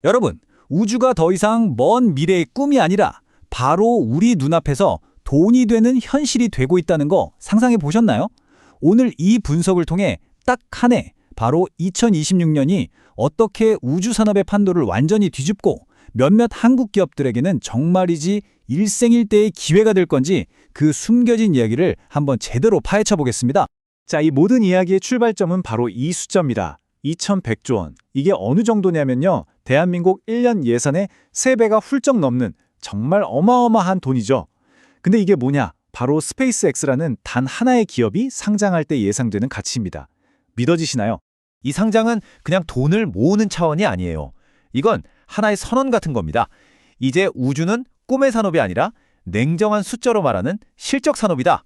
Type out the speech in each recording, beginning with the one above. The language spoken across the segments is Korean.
여러분, 우주가 더 이상 먼 미래의 꿈이 아니라 바로 우리 눈앞에서 돈이 되는 현실이 되고 있다는 거 상상해 보셨나요? 오늘 이 분석을 통해 딱 한 해, 바로 2026년이 어떻게 우주 산업의 판도를 완전히 뒤집고 몇몇 한국 기업들에게는 정말이지 일생일대의 기회가 될 건지 그 숨겨진 이야기를 한번 제대로 파헤쳐 보겠습니다. 자, 이 모든 이야기의 출발점은 바로 이 숫자입니다. 2100조 원. 이게 어느 정도냐면요. 대한민국 1년 예산의 3배가 훌쩍 넘는 정말 어마어마한 돈이죠. 근데 이게 뭐냐? 바로 스페이스X라는 단 하나의 기업이 상장할 때 예상되는 가치입니다. 믿어지시나요? 이 상장은 그냥 돈을 모으는 차원이 아니에요. 이건 하나의 선언 같은 겁니다. 이제 우주는 꿈의 산업이 아니라 냉정한 숫자로 말하는 실적 산업이다.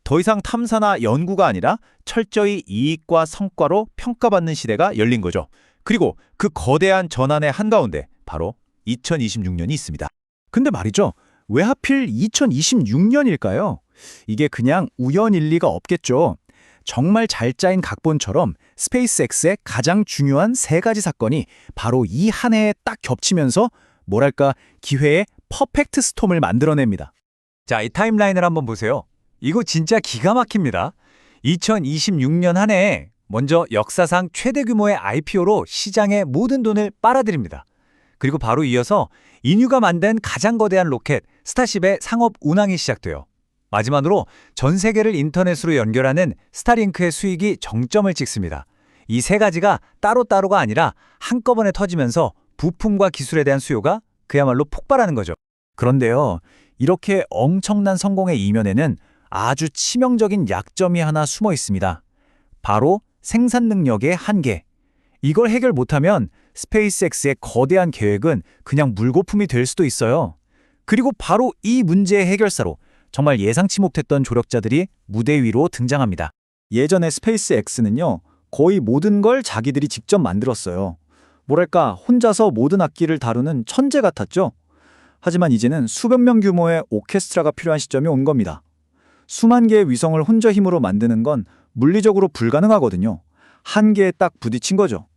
더 이상 탐사나 연구가 아니라 철저히 이익과 성과로 평가받는 시대가 열린 거죠. 그리고 그 거대한 전환의 한가운데 바로 2026년이 있습니다. 근데 말이죠. 왜 하필 2026년일까요? 이게 그냥 우연일 리가 없겠죠. 정말 잘 짜인 각본처럼 스페이스X의 가장 중요한 3가지 사건이 바로 이 한 해에 딱 겹치면서 뭐랄까 기회의 퍼펙트 스톰을 만들어냅니다. 자, 이 타임라인을 한번 보세요. 이거 진짜 기가 막힙니다. 2026년 한 해에 먼저 역사상 최대 규모의 IPO로 시장의 모든 돈을 빨아들입니다. 그리고 바로 이어서 인류가 만든 가장 거대한 로켓 스타쉽의 상업 운항이 시작돼요. 마지막으로 전 세계를 인터넷으로 연결하는 스타링크의 수익이 정점을 찍습니다. 이 3가지가 따로따로가 아니라 한꺼번에 터지면서 부품과 기술에 대한 수요가 그야말로 폭발하는 거죠. 그런데요. 이렇게 엄청난 성공의 이면에는 아주 치명적인 약점이 하나 숨어 있습니다. 바로 생산 능력의 한계. 이걸 해결 못하면 스페이스X의 거대한 계획은 그냥 물거품이 될 수도 있어요. 그리고 바로 이 문제의 해결사로 정말 예상치 못했던 조력자들이 무대 위로 등장합니다. 예전에 스페이스X는요. 거의 모든 걸 자기들이 직접 만들었어요. 뭐랄까 혼자서 모든 악기를 다루는 천재 같았죠. 하지만 이제는 수백 명 규모의 오케스트라가 필요한 시점이 온 겁니다. 수만 개의 위성을 혼자 힘으로 만드는 건 물리적으로 불가능하거든요. 한계에 딱 부딪힌 거죠.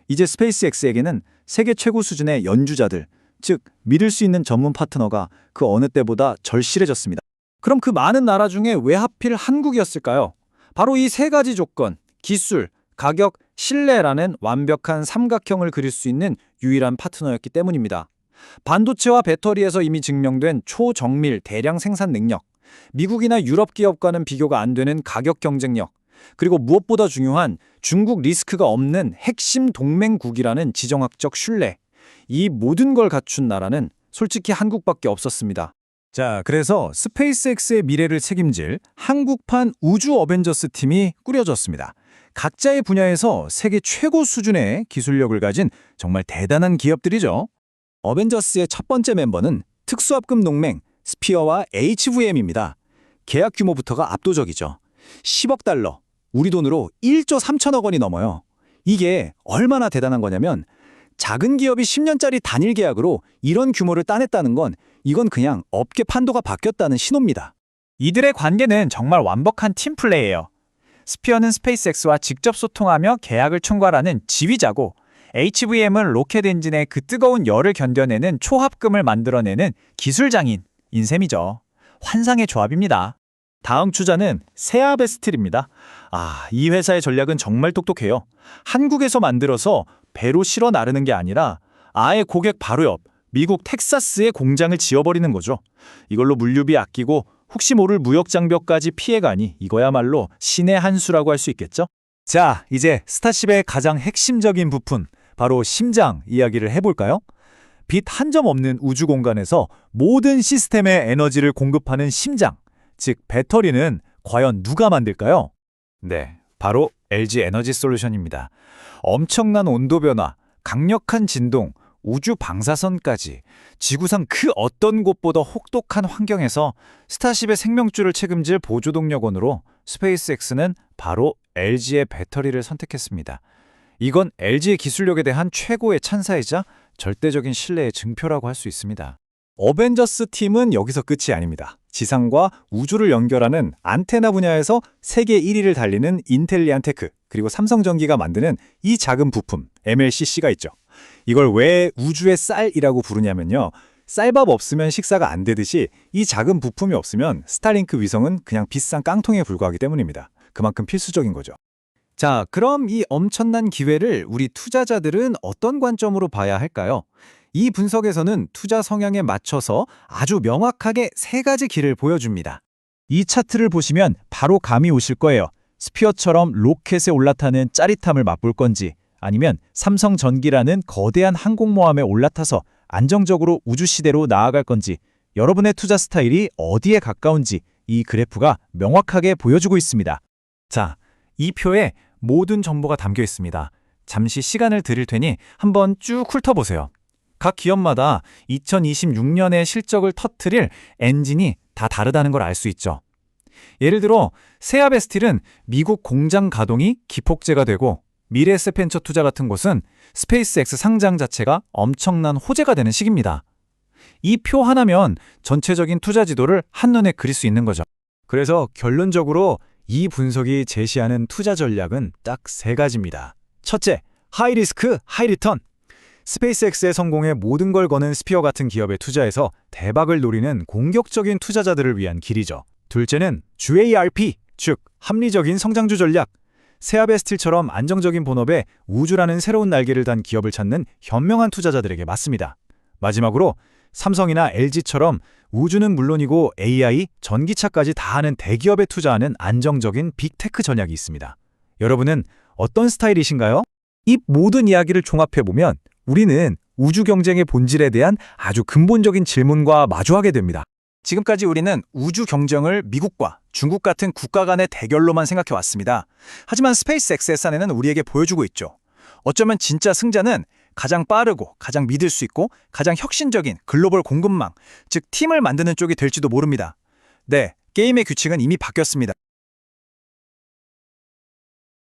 이제 스페이스X에게는 세계 최고 수준의 연주자들, 즉 믿을 수 있는 전문 파트너가 그 어느 때보다 절실해졌습니다. 그럼 그 많은 나라 중에 왜 하필 한국이었을까요? 바로 이 3가지 조건, 기술, 가격, 신뢰라는 완벽한 삼각형을 그릴 수 있는 유일한 파트너였기 때문입니다. 반도체와 배터리에서 이미 증명된 초정밀 대량 생산 능력, 미국이나 유럽 기업과는 비교가 안 되는 가격 경쟁력, 그리고 무엇보다 중요한 중국 리스크가 없는 핵심 동맹국이라는 지정학적 신뢰. 이 모든 걸 갖춘 나라는 솔직히 한국밖에 없었습니다. 자, 그래서 스페이스X의 미래를 책임질 한국판 우주 어벤져스 팀이 꾸려졌습니다. 각자의 분야에서 세계 최고 수준의 기술력을 가진 정말 대단한 기업들이죠. 어벤져스의 첫 번째 멤버는 특수합금 동맹 스피어와 HVM입니다. 계약 규모부터가 압도적이죠. 10억 달러, 우리 돈으로 1조 3천억 원이 넘어요. 이게 얼마나 대단한 거냐면 작은 기업이 10년짜리 단일 계약으로 이런 규모를 따냈다는 건 이건 그냥 업계 판도가 바뀌었다는 신호입니다. 이들의 관계는 정말 완벽한 팀플레이예요. 스피어는 스페이스X와 직접 소통하며 계약을 총괄하는 지휘자고, HVM은 로켓 엔진의 그 뜨거운 열을 견뎌내는 초합금을 만들어내는 기술장인 인셈이죠. 환상의 조합입니다. 다음 주자는 세아베스틸입니다. 이 회사의 전략은 정말 똑똑해요. 한국에서 만들어서 배로 실어 나르는 게 아니라 아예 고객 바로 옆 미국 텍사스에 공장을 지어버리는 거죠. 이걸로 물류비 아끼고 혹시 모를 무역 장벽까지 피해가니 이거야말로 신의 한 수라고 할 수 있겠죠? 자, 이제 스타쉽의 가장 핵심적인 부품, 바로 심장 이야기를 해볼까요? 빛 한 점 없는 우주 공간에서 모든 시스템에 에너지를 공급하는 심장, 즉 배터리는 과연 누가 만들까요? 네, 바로 LG 에너지 솔루션입니다. 엄청난 온도 변화, 강력한 진동, 우주 방사선까지 지구상 그 어떤 곳보다 혹독한 환경에서 스타쉽의 생명줄을 책임질 보조동력원으로 스페이스X는 바로 LG의 배터리를 선택했습니다. 이건 LG의 기술력에 대한 최고의 찬사이자 절대적인 신뢰의 증표라고 할 수 있습니다. 어벤져스 팀은 여기서 끝이 아닙니다. 지상과 우주를 연결하는 안테나 분야에서 세계 1위를 달리는 인텔리안 테크, 그리고 삼성전기가 만드는 이 작은 부품 MLCC가 있죠. 이걸 왜 우주의 쌀이라고 부르냐면요. 쌀밥 없으면 식사가 안 되듯이 이 작은 부품이 없으면 스타링크 위성은 그냥 비싼 깡통에 불과하기 때문입니다. 그만큼 필수적인 거죠. 자, 그럼 이 엄청난 기회를 우리 투자자들은 어떤 관점으로 봐야 할까요? 이 분석에서는 투자 성향에 맞춰서 아주 명확하게 세 가지 길을 보여줍니다. 이 차트를 보시면 바로 감이 오실 거예요. 스피어처럼 로켓에 올라타는 짜릿함을 맛볼 건지, 아니면 삼성전기라는 거대한 항공모함에 올라타서 안정적으로 우주시대로 나아갈 건지, 여러분의 투자 스타일이 어디에 가까운지 이 그래프가 명확하게 보여주고 있습니다. 자, 이 표에 모든 정보가 담겨 있습니다. 잠시 시간을 드릴 테니 한번 쭉 훑어보세요. 각 기업마다 2026년의 실적을 터뜨릴 엔진이 다 다르다는 걸 알 수 있죠. 예를 들어 세아베스틸은 미국 공장 가동이 기폭제가 되고, 미래에셋벤처 투자 같은 곳은 스페이스X 상장 자체가 엄청난 호재가 되는 시기입니다. 이 표 하나면 전체적인 투자 지도를 한눈에 그릴 수 있는 거죠. 그래서 결론적으로 이 분석이 제시하는 투자 전략은 딱 세 가지입니다. 첫째, 하이리스크, 하이리턴. 스페이스X의 성공에 모든 걸 거는 스피어 같은 기업에 투자해서 대박을 노리는 공격적인 투자자들을 위한 길이죠. 둘째는 GARP, 즉 합리적인 성장주 전략. 세아베스틸처럼 안정적인 본업에 우주라는 새로운 날개를 단 기업을 찾는 현명한 투자자들에게 맞습니다. 마지막으로 삼성이나 LG처럼 우주는 물론이고 AI, 전기차까지 다 하는 대기업에 투자하는 안정적인 빅테크 전략이 있습니다. 여러분은 어떤 스타일이신가요? 이 모든 이야기를 종합해보면 우리는 우주 경쟁의 본질에 대한 아주 근본적인 질문과 마주하게 됩니다. 지금까지 우리는 우주 경쟁을 미국과 중국 같은 국가 간의 대결로만 생각해 왔습니다. 하지만 스페이스X의 사례는 우리에게 보여주고 있죠. 어쩌면 진짜 승자는 가장 빠르고 가장 믿을 수 있고 가장 혁신적인 글로벌 공급망, 즉 팀을 만드는 쪽이 될지도 모릅니다. 네, 게임의 규칙은 이미 바뀌었습니다.